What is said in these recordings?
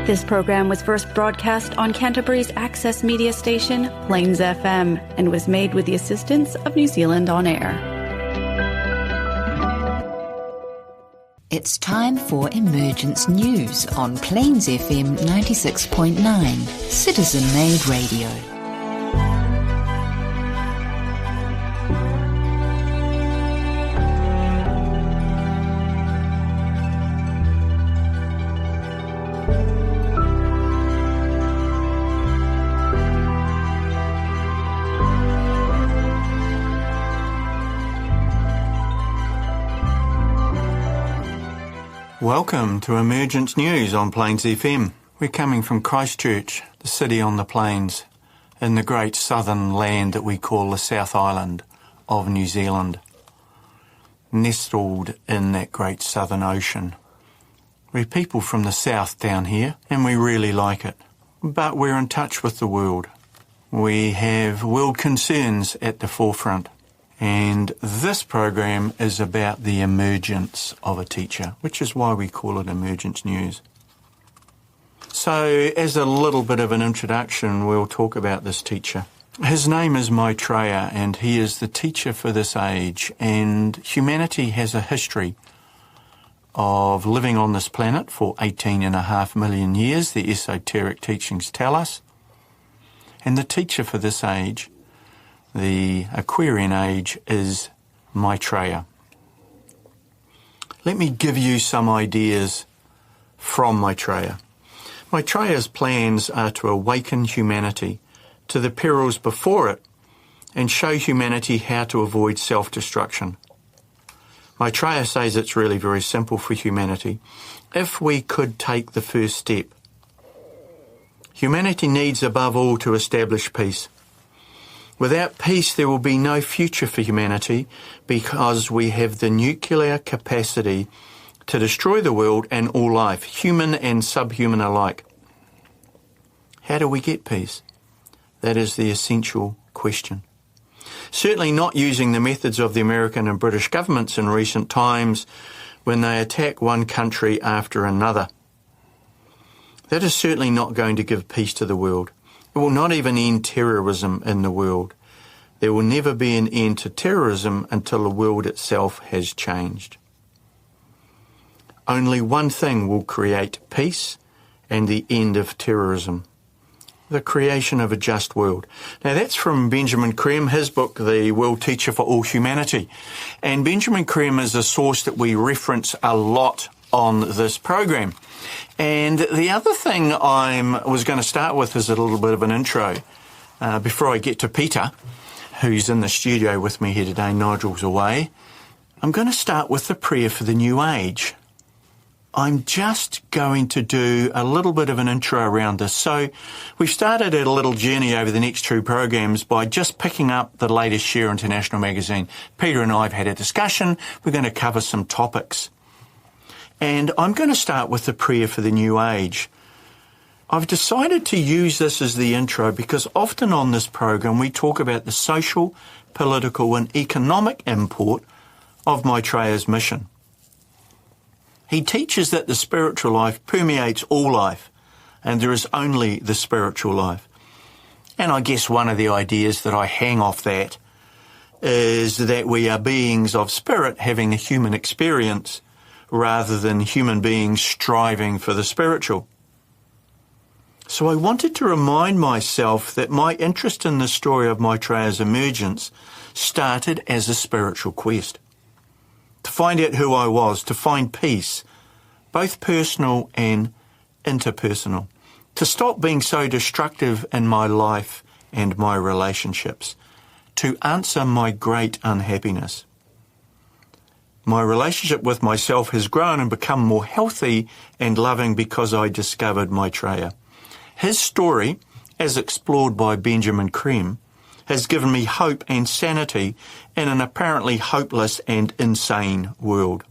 This program was first broadcast on Canterbury's access media station, Plains FM, and was made with the assistance of New Zealand On Air. It's time for Emergence News on Plains FM 96.9, Citizen-Made Radio. Welcome to Emergence News on Plains FM. We're coming from Christchurch, the city on the plains, in the great southern land that we call the South Island of New Zealand, nestled in that great southern ocean. We're people from the south down here, and we really like it. But we're in touch with the world. We have world concerns at the forefront. And this program is about the emergence of a teacher, which is why we call it Emergence News. So, as a little bit of an introduction, we'll talk about this teacher. His name is Maitreya, and he is the teacher for this age. And humanity has a history of living on this planet for 18.5 million years, the esoteric teachings tell us. And the teacher for this age, the Aquarian age, is Maitreya. Let me give you some ideas from Maitreya. Maitreya's plans are to awaken humanity to the perils before it and show humanity how to avoid self-destruction. Maitreya says it's really very simple for humanity if we could take the first step. Humanity needs above all to establish peace. Without peace, there will be no future for humanity because we have the nuclear capacity to destroy the world and all life, human and subhuman alike. How do we get peace? That is the essential question. Certainly not using the methods of the American and British governments in recent times when they attack one country after another. That is certainly not going to give peace to the world. It will not even end terrorism in the world. There will never be an end to terrorism until the world itself has changed. Only one thing will create peace and the end of terrorism: the creation of a just world. Now that's from Benjamin Creme, his book, The World Teacher for All Humanity. And Benjamin Creme is a source that we reference a lot on this program. And the other thing I was going to start with is a little bit of an intro. Before I get to Peter, who's in the studio with me here today, Nigel's away, I'm going to start with the prayer for the new age. I'm just going to do a little bit of an intro around this. So we've started a little journey over the next two programs by just picking up the latest Share International magazine. Peter and I have had a discussion. We're going to cover some topics. And I'm going to start with the prayer for the new age. I've decided to use this as the intro because often on this program we talk about the social, political and economic import of Maitreya's mission. He teaches that the spiritual life permeates all life and there is only the spiritual life. And I guess one of the ideas that I hang off that is that we are beings of spirit having a human experience rather than human beings striving for the spiritual. So I wanted to remind myself that my interest in the story of Maitreya's emergence started as a spiritual quest. To find out who I was, to find peace, both personal and interpersonal. To stop being so destructive in my life and my relationships. To answer my great unhappiness. My relationship with myself has grown and become more healthy and loving because I discovered Maitreya. His story, as explored by Benjamin Creme, has given me hope and sanity in an apparently hopeless and insane world.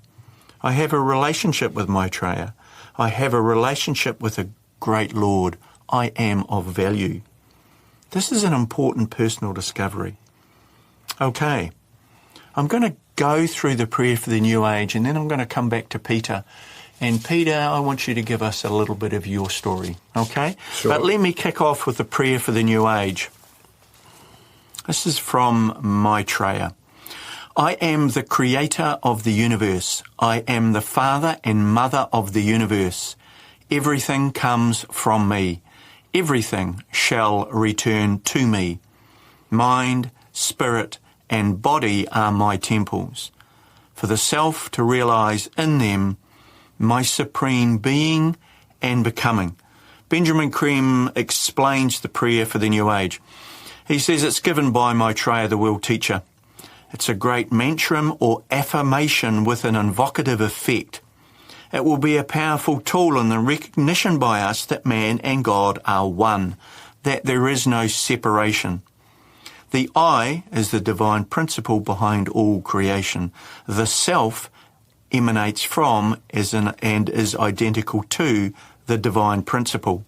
I have a relationship with Maitreya. I have a relationship with a great Lord. I am of value. This is an important personal discovery. Okay, I'm going to go through the prayer for the new age and then I'm going to come back to Peter And Peter, I want you to give us a little bit of your story, okay? Sure. But let me kick off with the prayer for the new age. This is from Maitreya. I am the creator of the universe. I am the father and mother of the universe. Everything comes from me. Everything shall return to me. Mind, spirit, and body are my temples. For the self to realize in them my supreme being and becoming. Benjamin Creme explains the prayer for the new age. He says it's given by Maitreya the World Teacher. It's a great mantram or affirmation with an invocative effect. It will be a powerful tool in the recognition by us that man and God are one, that there is no separation. The I is the divine principle behind all creation. The self emanates from and is identical to the divine principle.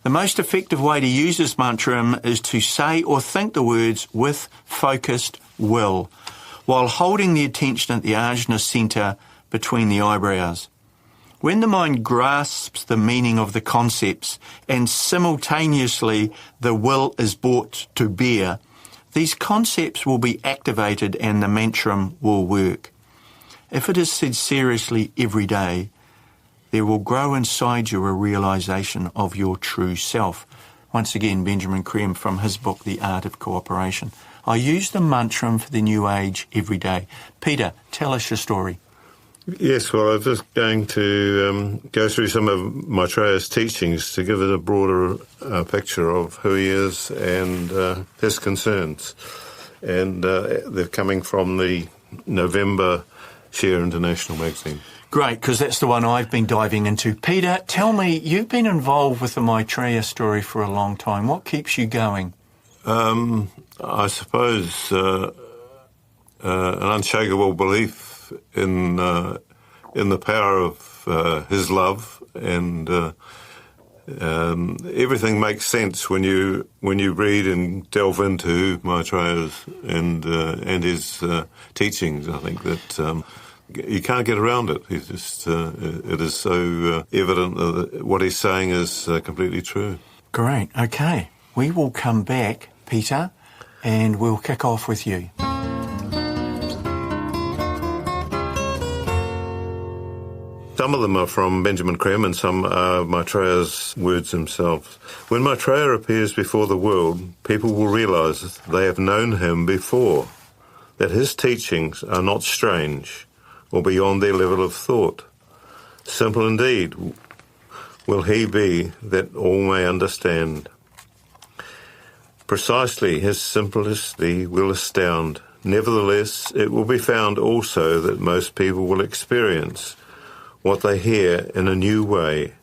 The most effective way to use this mantra is to say or think the words with focused will, while holding the attention at the ajna centre between the eyebrows. When the mind grasps the meaning of the concepts and simultaneously the will is brought to bear, these concepts will be activated and the mantram will work. If it is said seriously every day, there will grow inside you a realization of your true self. Once again, Benjamin Creme from his book, The Art of Cooperation. I use the mantram for the new age every day. Peter, tell us your story. Yes, well, I'm just going to go through some of Maitreya's teachings to give it a broader picture of who he is and his concerns. And they're coming from the November Share International magazine. Great, because that's the one I've been diving into. Peter, tell me, you've been involved with the Maitreya story for a long time. What keeps you going? I suppose an unshakable belief in the power of his love, and everything makes sense when you read and delve into Maitreya's and his teachings. I think that you can't get around it. He's just it is so evident that what he's saying is completely true. Great. Okay, we will come back, Peter, and we'll kick off with you. Some of them are from Benjamin Creme and some are Maitreya's words themselves. When Maitreya appears before the world, people will realise they have known him before, that his teachings are not strange or beyond their level of thought. Simple indeed will he be that all may understand. Precisely his simplicity will astound. Nevertheless, it will be found also that most people will experience what they hear in a new way,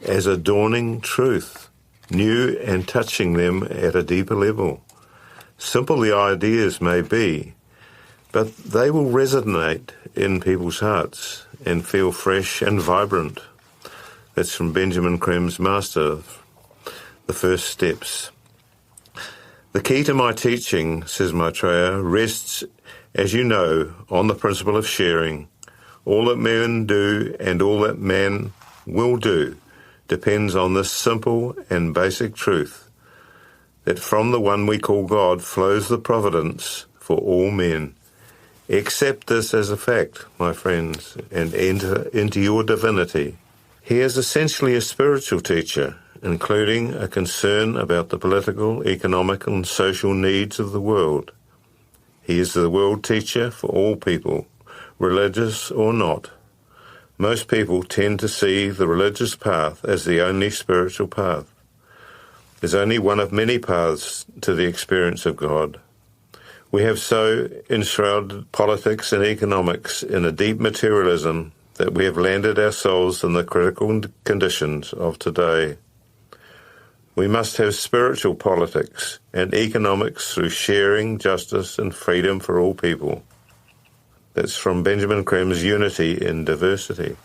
as a dawning truth, new and touching them at a deeper level. Simple the ideas may be, but they will resonate in people's hearts and feel fresh and vibrant. That's from Benjamin Creme's Master, The First Steps. The key to my teaching, says Maitreya, rests, as you know, on the principle of sharing. All that men do and all that man will do depends on this simple and basic truth, that from the one we call God flows the providence for all men. Accept this as a fact, my friends, and enter into your divinity. He is essentially a spiritual teacher, including a concern about the political, economic and social needs of the world. He is the world teacher for all people, religious or not. Most people tend to see the religious path as the only spiritual path. There's only one of many paths to the experience of God. We have so enshrouded politics and economics in a deep materialism that we have landed ourselves in the critical conditions of today. We must have spiritual politics and economics through sharing, justice and freedom for all people. That's from Benjamin Creme's Unity in Diversity.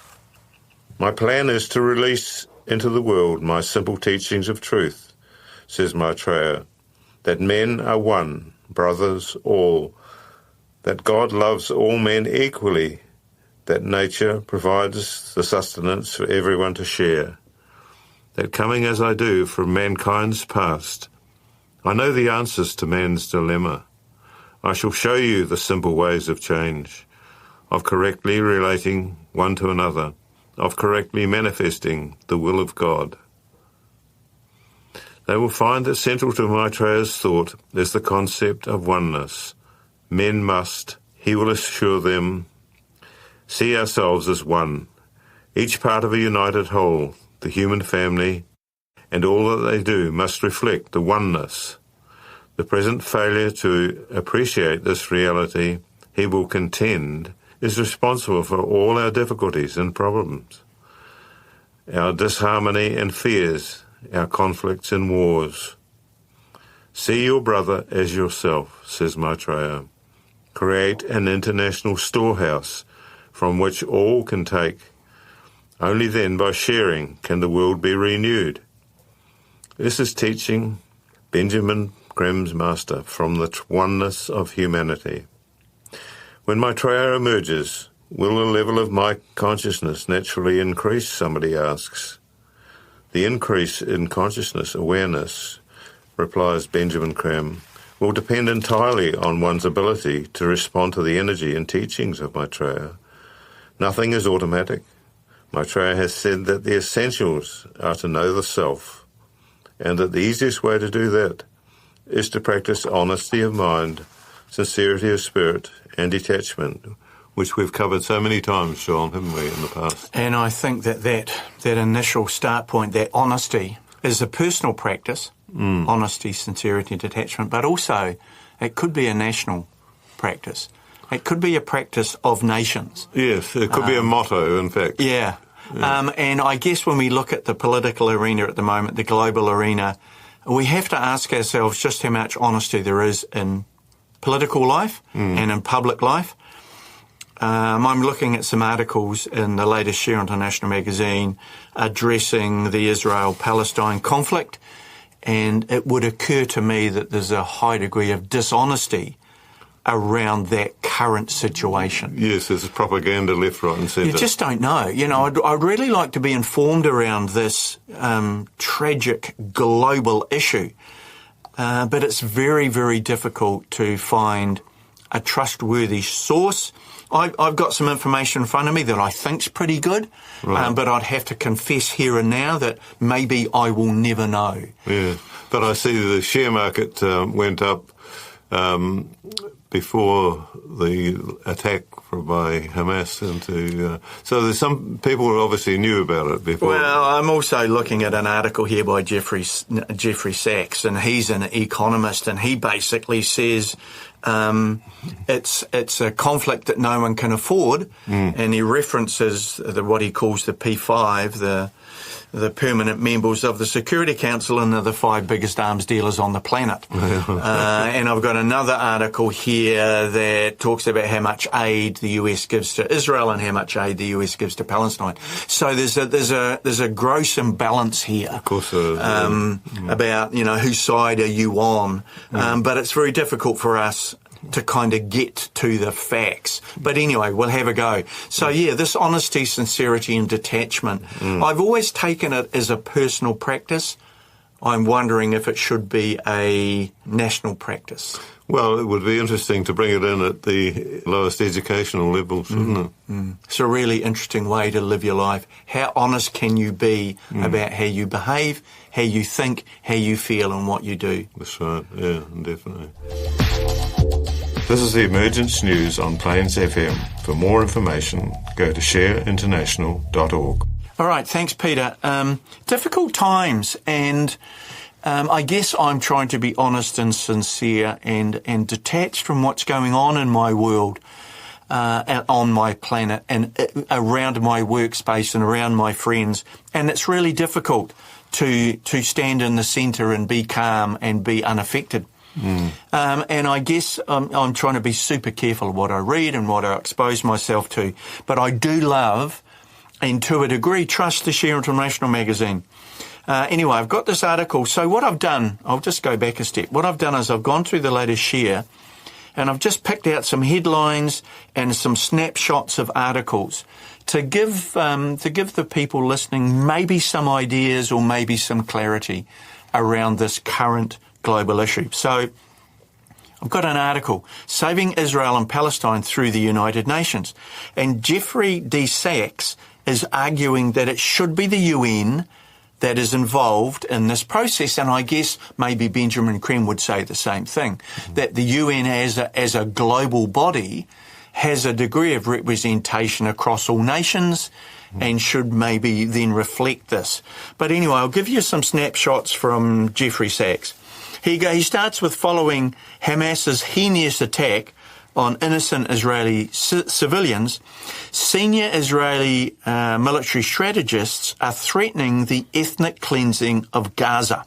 My plan is to release into the world my simple teachings of truth, says Maitreya, that men are one, brothers all, that God loves all men equally, that nature provides the sustenance for everyone to share, that coming as I do from mankind's past, I know the answers to man's dilemma. I shall show you the simple ways of change, of correctly relating one to another, of correctly manifesting the will of God. They will find that central to Maitreya's thought is the concept of oneness. Men must, he will assure them, see ourselves as one, each part of a united whole. The human family and all that they do must reflect the oneness. The present failure to appreciate this reality, he will contend, is responsible for all our difficulties and problems, our disharmony and fears, our conflicts and wars. See your brother as yourself, says Maitreya. Create an international storehouse from which all can take. Only then, by sharing, can the world be renewed. This is teaching Benjamin Grimm's master from the oneness of humanity. When Maitreya emerges, will the level of my consciousness naturally increase, somebody asks. The increase in consciousness awareness, replies Benjamin Grimm, will depend entirely on one's ability to respond to the energy and teachings of Maitreya. Nothing is automatic. Maitreya has said that the essentials are to know the self, and that the easiest way to do that is to practice honesty of mind, sincerity of spirit, and detachment, which we've covered so many times, Sean, haven't we, in the past? And I think that initial start point, that honesty, is a personal practice, honesty, sincerity, detachment, but also it could be a national practice. It could be a practice of nations. Yes, it could be a motto, in fact. Yeah. And I guess when we look at the political arena at the moment, the global arena, we have to ask ourselves just how much honesty there is in political life and in public life. I'm looking at some articles in the latest Share International magazine addressing the Israel-Palestine conflict, and it would occur to me that there's a high degree of dishonesty around that current situation. Yes, there's propaganda left, right and centre. You just don't know. You know, I'd really like to be informed around this tragic global issue, but it's very, very difficult to find a trustworthy source. I've got some information in front of me that I think's pretty good, right. But I'd have to confess here and now that maybe I will never know. Yeah, but I see the share market went up before the attack by Hamas into... so there's some people who obviously knew about it before. Well, I'm also looking at an article here by Jeffrey Sachs, and he's an economist, and he basically says it's a conflict that no one can afford, and he references what he calls the P5, the permanent members of the Security Council, and they're the 5 biggest arms dealers on the planet. And I've got another article here that talks about how much aid the US gives to Israel and how much aid the US gives to Palestine. So there's a gross imbalance here. Of course, about, you know, whose side are you on? But it's very difficult for us to kind of get to the facts. But anyway, we'll have a go. So yeah, this honesty, sincerity and detachment, I've always taken it as a personal practice. I'm wondering if it should be a national practice. Well, it would be interesting to bring it in at the lowest educational levels, wouldn't it? It's a really interesting way to live your life. How honest can you be about how you behave, how you think, how you feel and what you do? That's right, yeah, definitely. This is the Emergence News on Plains FM. For more information, go to shareinternational.org. All right, thanks, Peter. Difficult times, and I guess I'm trying to be honest and sincere and detached from what's going on in my world, on my planet, and around my workspace and around my friends. And it's really difficult to stand in the centre and be calm and be unaffected. And I guess I'm trying to be super careful of what I read and what I expose myself to. But I do love, and to a degree, trust the Share International magazine. Anyway, I've got this article. So what I've done, I'll just go back a step. What I've done is I've gone through the latest Share, And I've just picked out some headlines and some snapshots of articles to give the people listening maybe some ideas or maybe some clarity around this current global issue. So I've got an article, Saving Israel and Palestine Through the United Nations. And Jeffrey D. Sachs is arguing that it should be the UN that is involved in this process. And I guess maybe Benjamin Creme would say the same thing, that the UN as a global body has a degree of representation across all nations and should maybe then reflect this. But anyway, I'll give you some snapshots from Jeffrey Sachs. He starts with following Hamas's heinous attack on innocent Israeli civilians. Senior Israeli military strategists are threatening the ethnic cleansing of Gaza.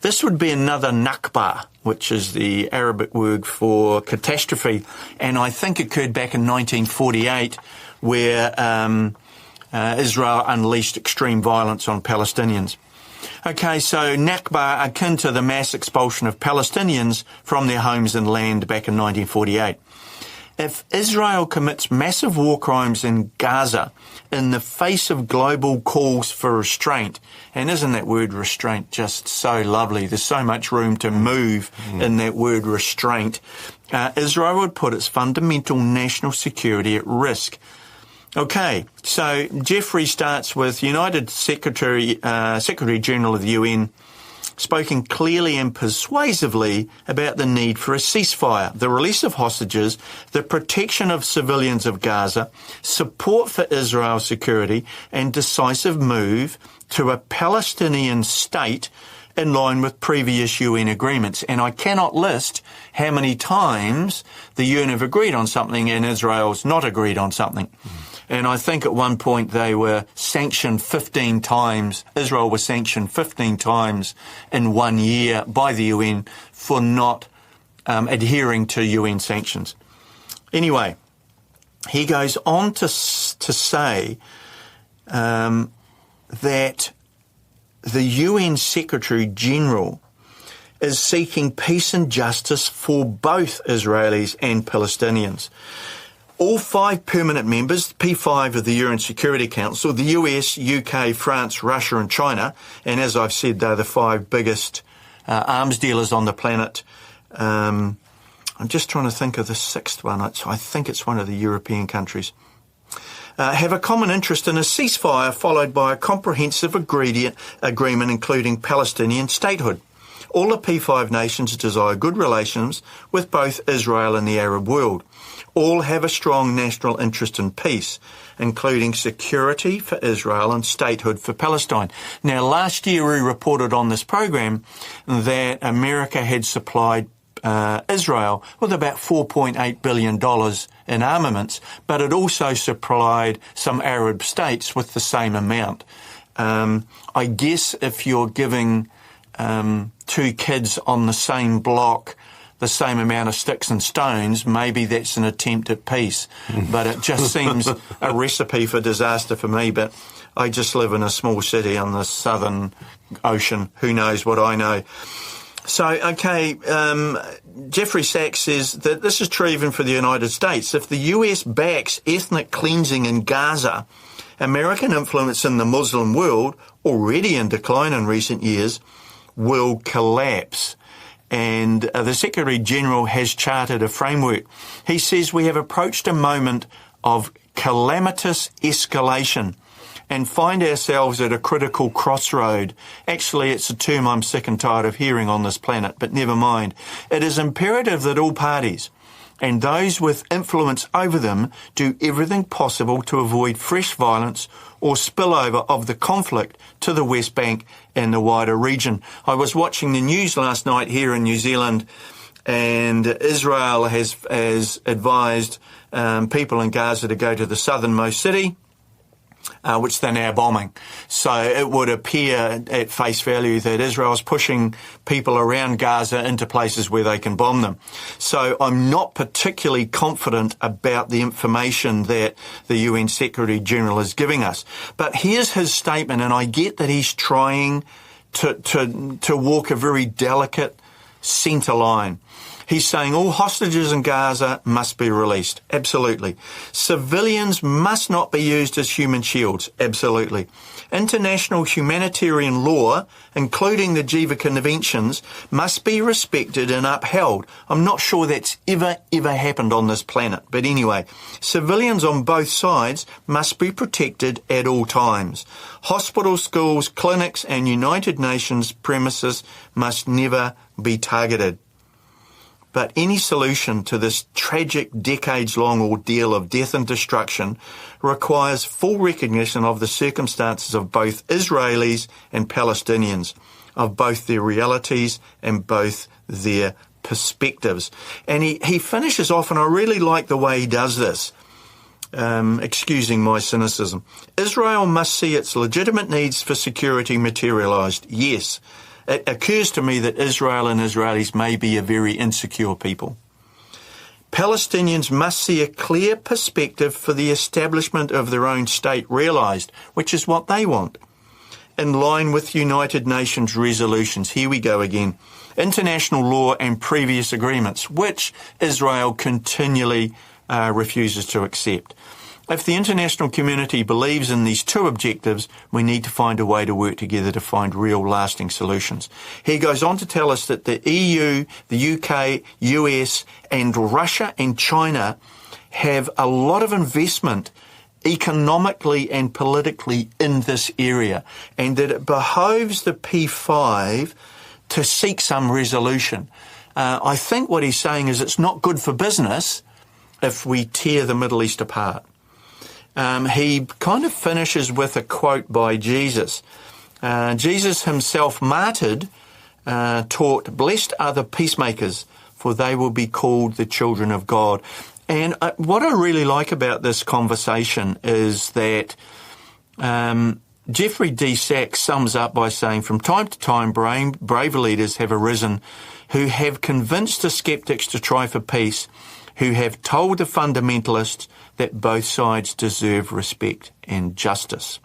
This would be another Nakba, which is the Arabic word for catastrophe, and I think occurred back in 1948, where Israel unleashed extreme violence on Palestinians. Okay, so Nakba akin to the mass expulsion of Palestinians from their homes and land back in 1948. If Israel commits massive war crimes in Gaza in the face of global calls for restraint, and isn't that word restraint just so lovely? There's so much room to move in that word restraint. Israel would put its fundamental national security at risk. Okay, so Jeffrey starts with United Secretary General of the UN spoken clearly and persuasively about the need for a ceasefire, the release of hostages, the protection of civilians of Gaza, support for Israel's security, and decisive move to a Palestinian state in line with previous UN agreements. And I cannot list how many times the UN have agreed on something and Israel's not agreed on something. And I think at one point they were sanctioned 15 times. Israel was sanctioned 15 times in 1 year by the UN for not adhering to UN sanctions. Anyway, he goes on to say that the UN Secretary General is seeking peace and justice for both Israelis and Palestinians. All 5 permanent members, P5 of the UN Security Council, the US, UK, France, Russia and China, and as I've said, they're the 5 biggest arms dealers on the planet. I'm just trying to think of the 6th one. I think it's one of the European countries. Have a common interest in a ceasefire followed by a comprehensive agreement including Palestinian statehood. All the P5 nations desire good relations with both Israel and the Arab world. All have a strong national interest in peace, including security for Israel and statehood for Palestine. Now, last year we reported on this program that America had supplied Israel with about $4.8 billion in armaments, but it also supplied some Arab states with the same amount. I guess if you're giving 2 kids on the same block the same amount of sticks and stones, maybe that's an attempt at peace. But it just seems a recipe for disaster for me. But I just live in a small city on the Southern Ocean. Who knows what I know? So, okay, Jeffrey Sachs says that this is true even for the United States. If the US backs ethnic cleansing in Gaza, American influence in the Muslim world, already in decline in recent years, will collapse. And the Secretary General has charted a framework. He says we have approached a moment of calamitous escalation and find ourselves at a critical crossroad. Actually, it's a term I'm sick and tired of hearing on this planet, but never mind. It is imperative that all parties and those with influence over them do everything possible to avoid fresh violence or spillover of the conflict to the West Bank and the wider region. I was watching the news last night here in New Zealand, and Israel has advised people in Gaza to go to the southernmost city, which they're now bombing. So it would appear at face value that Israel is pushing people around Gaza into places where they can bomb them. So I'm not particularly confident about the information that the UN Secretary General is giving us. But here's his statement, and I get that he's trying to walk a very delicate centre line. He's saying all hostages in Gaza must be released. Absolutely. Civilians must not be used as human shields. Absolutely. International humanitarian law, including the Geneva Conventions, must be respected and upheld. I'm not sure that's ever happened on this planet. But anyway, civilians on both sides must be protected at all times. Hospitals, schools, clinics and United Nations premises must never be targeted. But any solution to this tragic decades-long ordeal of death and destruction requires full recognition of the circumstances of both Israelis and Palestinians, of both their realities and both their perspectives. And he finishes off, and I really like the way he does this, excusing my cynicism. Israel must see its legitimate needs for security materialised. Yes. It occurs to me that Israel and Israelis may be a very insecure people. Palestinians must see a clear perspective for the establishment of their own state realised, which is what they want, in line with United Nations resolutions. Here we go again. International law and previous agreements, which Israel continually refuses to accept. If the international community believes in these two objectives, we need to find a way to work together to find real lasting solutions. He goes on to tell us that the EU, the UK, US and Russia and China have a lot of investment economically and politically in this area, and that it behoves the P5 to seek some resolution. I think what he's saying is it's not good for business if we tear the Middle East apart. He kind of finishes with a quote by Jesus. Jesus himself, martyred, taught, "Blessed are the peacemakers, for they will be called the children of God." And what I really like about this conversation is that Jeffrey D. Sachs sums up by saying, "From time to time, brave leaders have arisen who have convinced the skeptics to try for peace, who have told the fundamentalists that both sides deserve respect and justice."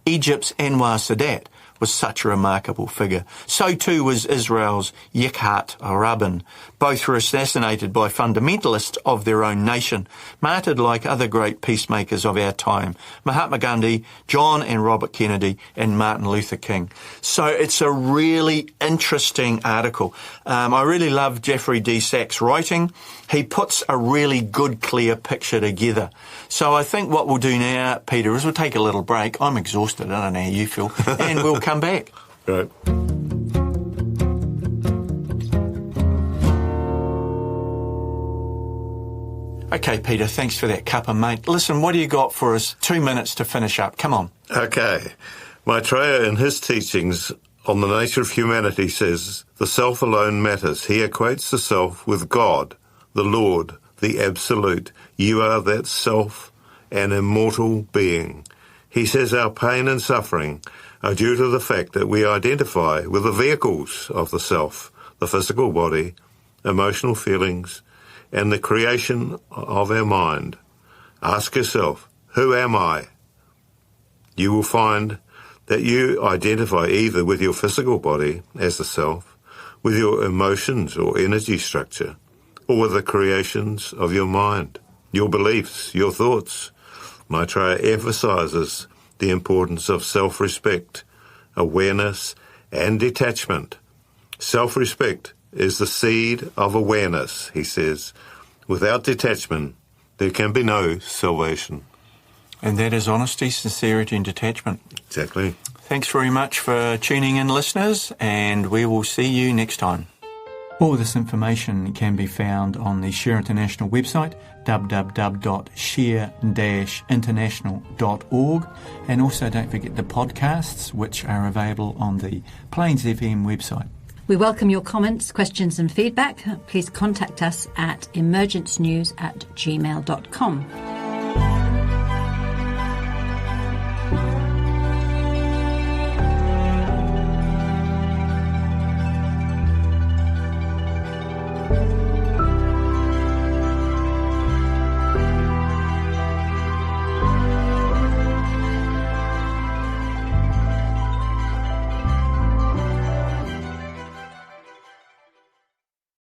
Egypt's Anwar Sadat was such a remarkable figure. So too was Israel's Yitzhak Rabin. Both were assassinated by fundamentalists of their own nation, martyred like other great peacemakers of our time, Mahatma Gandhi, John and Robert Kennedy, and Martin Luther King. So it's a really interesting article. I really love Jeffrey D. Sachs' writing. He puts a really good, clear picture together. So I think what we'll do now, Peter, is we'll take a little break. I'm exhausted. I don't know how you feel. And we'll come back. Right. Okay, Peter, thanks for that cuppa, mate. Listen, what do you got for us? 2 minutes to finish up. Come on. Okay. Maitreya, in his teachings on the nature of humanity, says, the self alone matters. He equates the self with God, the Lord, the Absolute. You are that self, an immortal being. He says our pain and suffering are due to the fact that we identify with the vehicles of the self, the physical body, emotional feelings, and the creation of our mind. Ask yourself, who am I? You will find that you identify either with your physical body as the self, with your emotions or energy structure, or with the creations of your mind, your beliefs, your thoughts. Maitreya emphasizes the importance of self-respect, awareness, and detachment. Self-respect is the seed of awareness, he says. Without detachment, there can be no salvation. And that is honesty, sincerity, and detachment. Exactly. Thanks very much for tuning in, listeners, and we will see you next time. All this information can be found on the Share International website, www.share-international.org, and also don't forget the podcasts, which are available on the Plains FM website. We welcome your comments, questions and feedback. Please contact us at emergencenews@gmail.com.